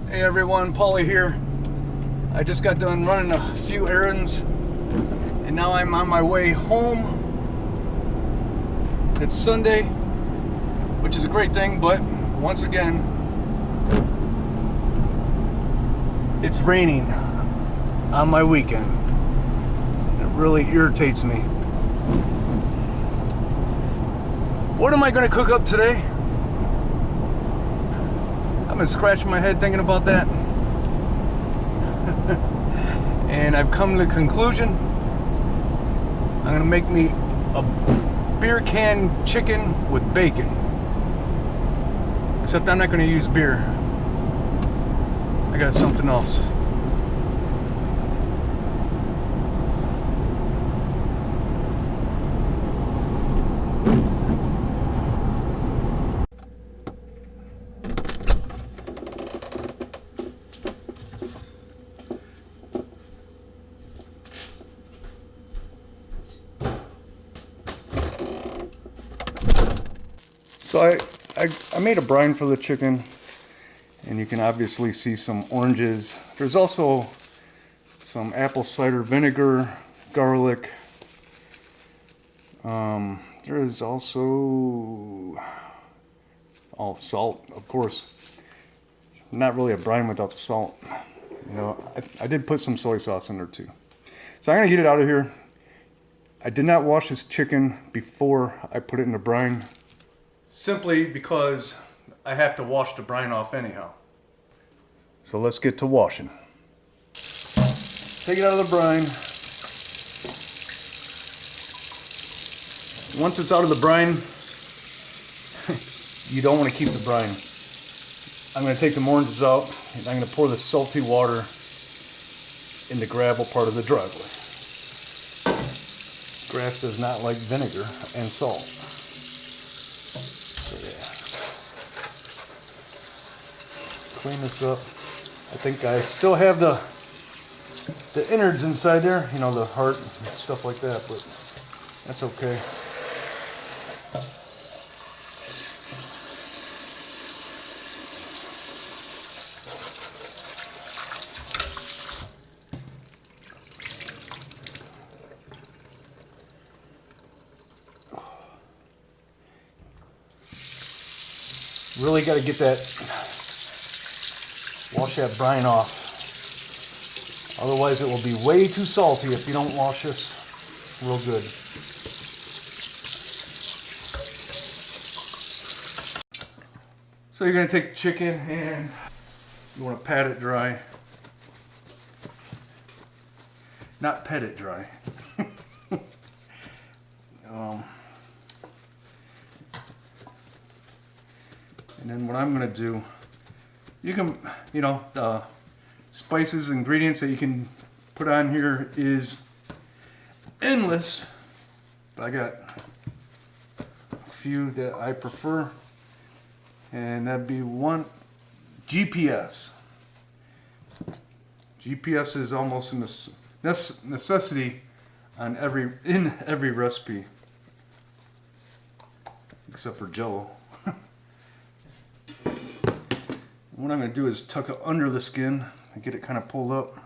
Hey everyone, Paulie here. I just got done running a few errands and now I'm on my way home. It's Sunday, which is a great thing, but once again, it's raining on my weekend. It really irritates me. What am I going to cook up today? I've been scratching my head thinking about that. And I've come to the conclusion I'm going to make me a beer can chicken with bacon. Except I'm not going to use beer. I got something else. So I made a brine for the chicken, and you can obviously see some oranges. There's also some apple cider vinegar, garlic. There is also salt, of course. Not really a brine without the salt. You know, I did put some soy sauce in there too. So I'm gonna get it out of here. I did not wash this chicken before I put it in the brine, simply because I have to wash the brine off anyhow. So let's get to washing. Take it out of the brine. Once it's out of the brine, you don't want to keep the brine. I'm going to take the oranges out and I'm going to pour the salty water in the gravel part of the driveway. Grass does not like vinegar and salt. So yeah. Clean this up. I think I still have the innards inside there, you know, the heart and stuff like that, but that's okay. Really got to get that, wash that brine off. Otherwise it will be way too salty if you don't wash this real good. So you're going to take the chicken and you want to pat it dry. Not pet it dry. And then what I'm going to do, you can, you know, the spices, ingredients that you can put on here is endless, but I got a few that I prefer, and that'd be one, GPS. GPS is almost a necessity on in every recipe, except for Jello. What I'm going to do is tuck it under the skin and get it kind of pulled up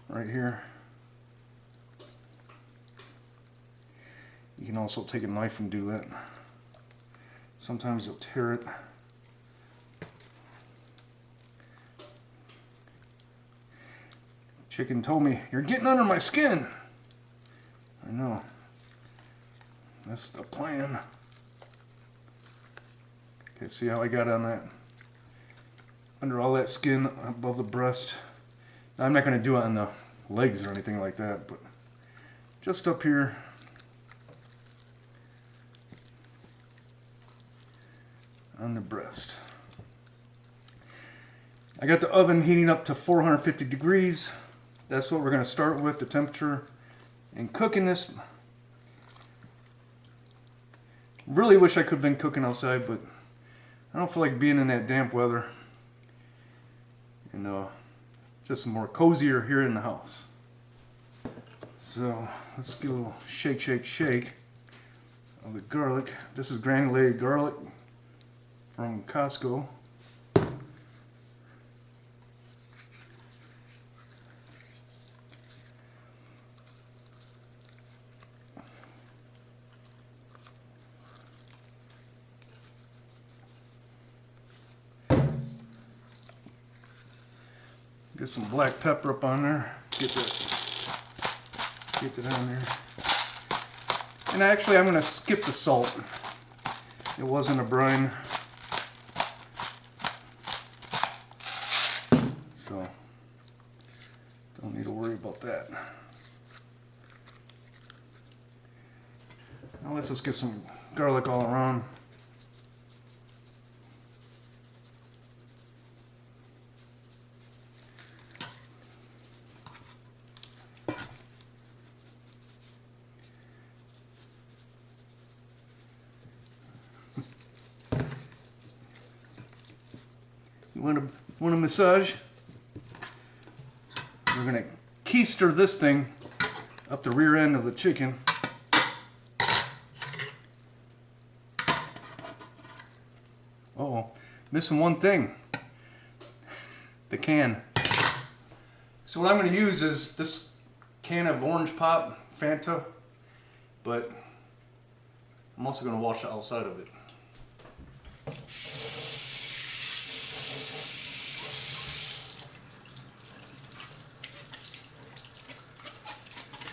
right here. You can also take a knife and do that. Sometimes you'll tear it. Chicken told me, "You're getting under my skin." I know. That's the plan. Okay, see how I got on that? Under all that skin above the breast. Now, I'm not going to do it on the legs or anything like that, but just up here. On the breast. I got the oven heating up to 450 degrees. That's what we're going to start with, the temperature. And cooking this. Really wish I could have been cooking outside, but I don't feel like being in that damp weather. And just more cozier here in the house. So let's get a little shake, shake, shake of the garlic. This is granulated garlic from Costco. Get some black pepper up on there. Get that on there. And actually, I'm going to skip the salt. It wasn't a brine. So, don't need to worry about that. Now let's just get some garlic all around. You want a massage? We're gonna keister this thing up the rear end of the chicken. Uh-oh, missing one thing. The can. So what I'm gonna use is this can of Orange Pop, Fanta, but I'm also gonna wash the outside of it.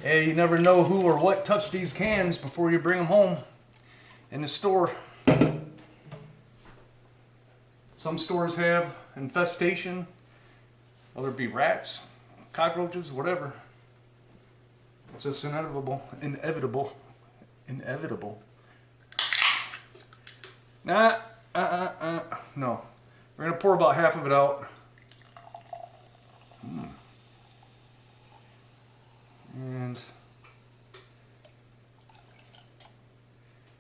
Hey, you never know who or what touched these cans before you bring them home in the store. Some stores have infestation, whether it be rats, cockroaches, whatever. It's just inevitable. No. We're gonna pour about half of it out. And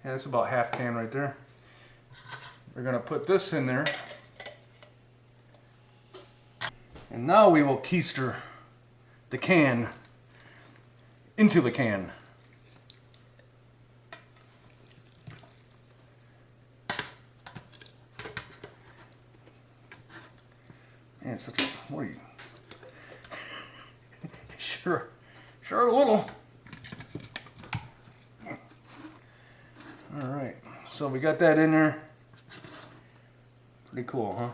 yeah, that's about half can right there. We're gonna put this in there. And now we will keister the can into the can. Man, it's such a, what are you? Sure a little. All right, so we got that in there. Pretty cool, huh?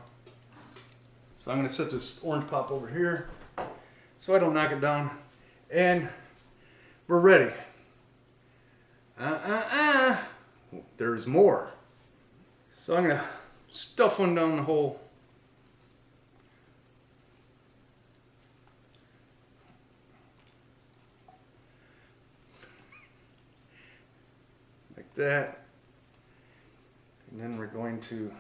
So I'm gonna set this Orange Pop over here so I don't knock it down. And we're ready. There's more. So I'm gonna stuff one down the hole. Like that. And then we're going to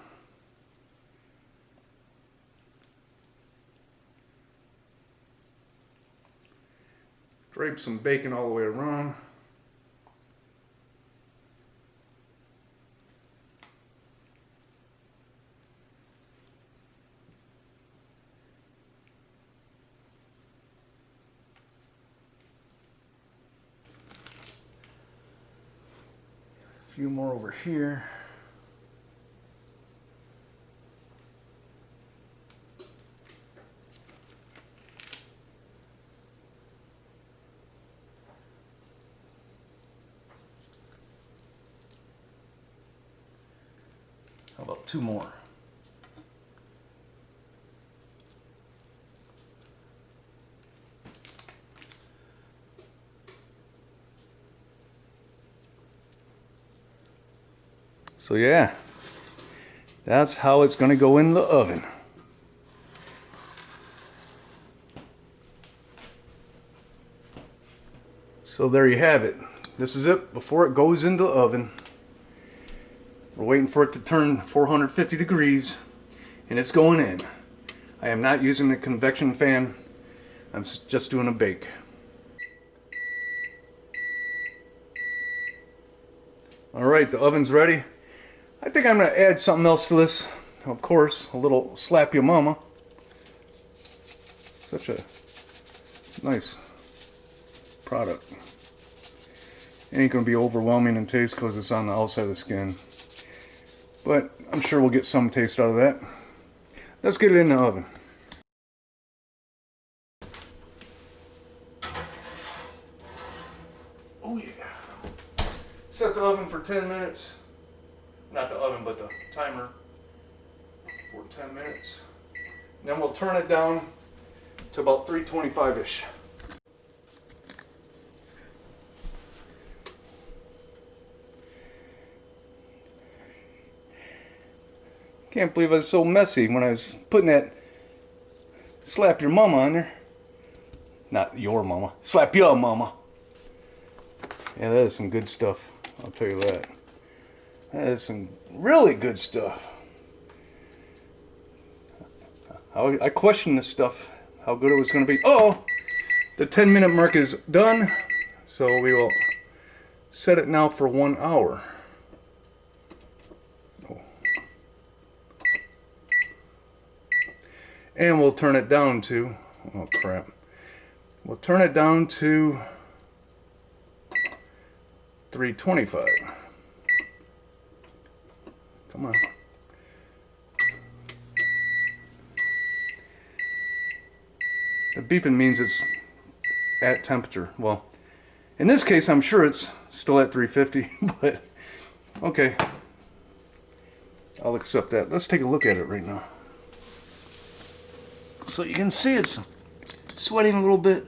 drape some bacon all the way around. A few more over here. How about two more? So yeah, that's how it's going to go in the oven. So there you have it. This is it before it goes into the oven. We're waiting for it to turn 450 degrees and it's going in. I am not using a convection fan. I'm just doing a bake. All right, the oven's ready. I think I'm going to add something else to this. Of course, a little Slap Your Mama. Such a nice product. It ain't going to be overwhelming in taste because it's on the outside of the skin. But I'm sure we'll get some taste out of that. Let's get it in the oven. Oh yeah. Set the oven for 10 minutes. Not the oven, but the timer for 10 minutes. And then we'll turn it down to about 325-ish. Can't believe I was so messy when I was putting that slap your mama on there. Not your mama. Slap your mama. Yeah, that is some good stuff. I'll tell you that. That is some really good stuff. I questioned this stuff, how good it was going to be. Oh, the 10-minute mark is done. So we will set it now for 1 hour. And we'll turn it down to, oh crap. We'll turn it down to 325. Come on. The beeping means it's at temperature. Well, in this case, I'm sure it's still at 350, but okay. I'll accept that. Let's take a look at it right now. So you can see it's sweating a little bit.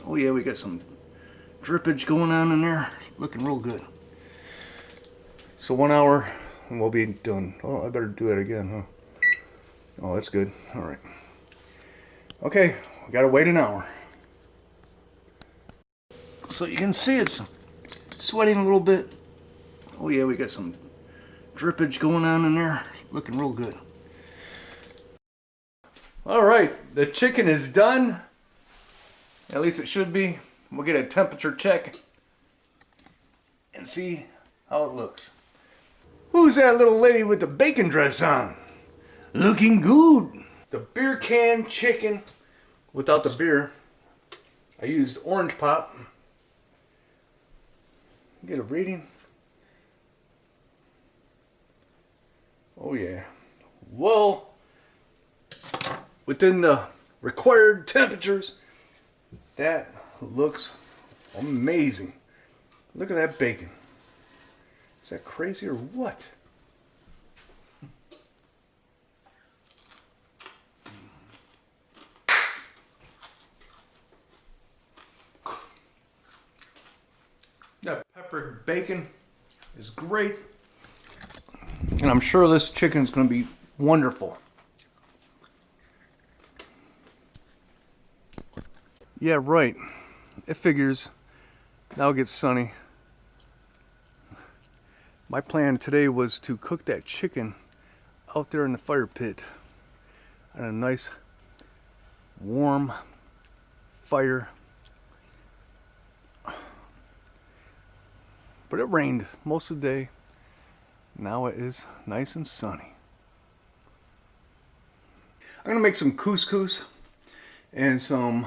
Oh yeah, we got some drippage going on in there. Looking real good. So 1 hour and we'll be done. Oh, I better do that again, huh? Oh, that's good. All right. Okay, we gotta wait an hour. So you can see it's sweating a little bit. Oh yeah, we got some drippage going on in there. Looking real good. All right, the chicken is done. At least it should be. We'll get a temperature check and see how it looks. Who's that little lady with the bacon dress on? Looking good. The beer can chicken without the beer. I used Orange Pop. Get a reading. Oh yeah. Well, within the required temperatures, that looks amazing. Look at that bacon. Is that crazy or what? That peppered bacon is great. And I'm sure this chicken is going to be wonderful. Yeah, right. It figures. Now it gets sunny. My plan today was to cook that chicken out there in the fire pit on a nice warm fire. But it rained most of the day. Now it is nice and sunny. I'm gonna make some couscous and some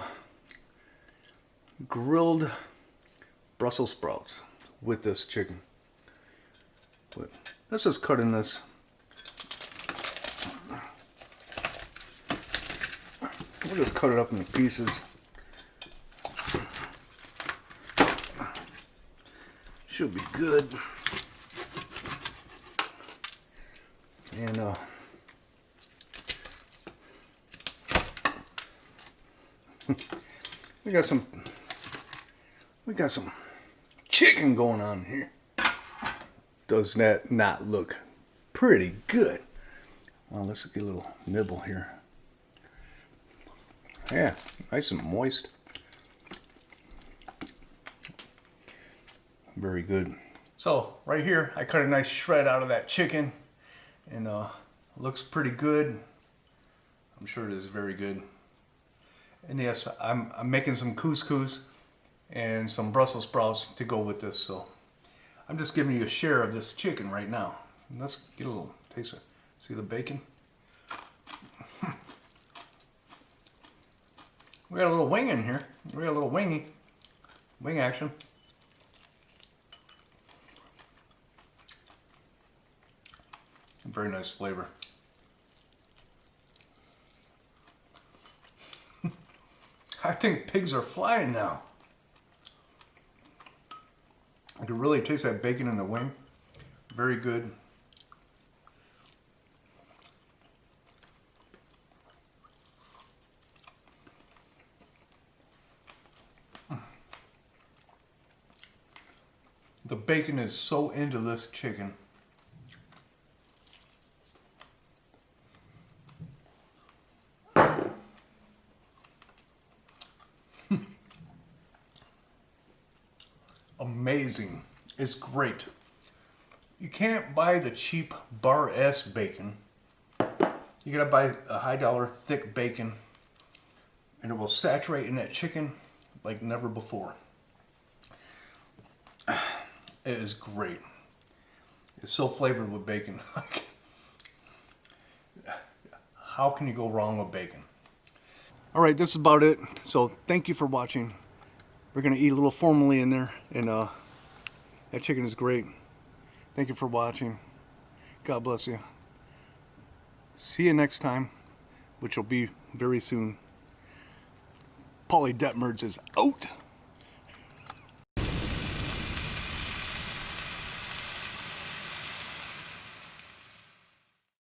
grilled Brussels sprouts with this chicken. But let's just cut in this. We'll just cut it up into pieces. Should be good. And we got some chicken going on here. Does that not look pretty good? Well, let's get a little nibble here. Yeah, nice and moist. Very good. So right here, I cut a nice shred out of that chicken, and looks pretty good. I'm sure it is very good. And yes, I'm making some couscous and some Brussels sprouts to go with this. So I'm just giving you a share of this chicken right now. And let's get a little taste of it. See the bacon? We got a little wing in here. We got a little wing action. Very nice flavor. I think pigs are flying now. I can really taste that bacon in the wing. Very good. The bacon is so into this chicken. Amazing. It's great. You can't buy the cheap Bar S bacon. You gotta buy a high dollar thick bacon, and it will saturate in that chicken like never before. It is great. It's so flavored with bacon. How can you go wrong with bacon? All right, this is about it. So thank you for watching. We're gonna eat a little formally in there, and that chicken is great. Thank you for watching. God bless you. See you next time, which will be very soon. Paulie Detmerds is out.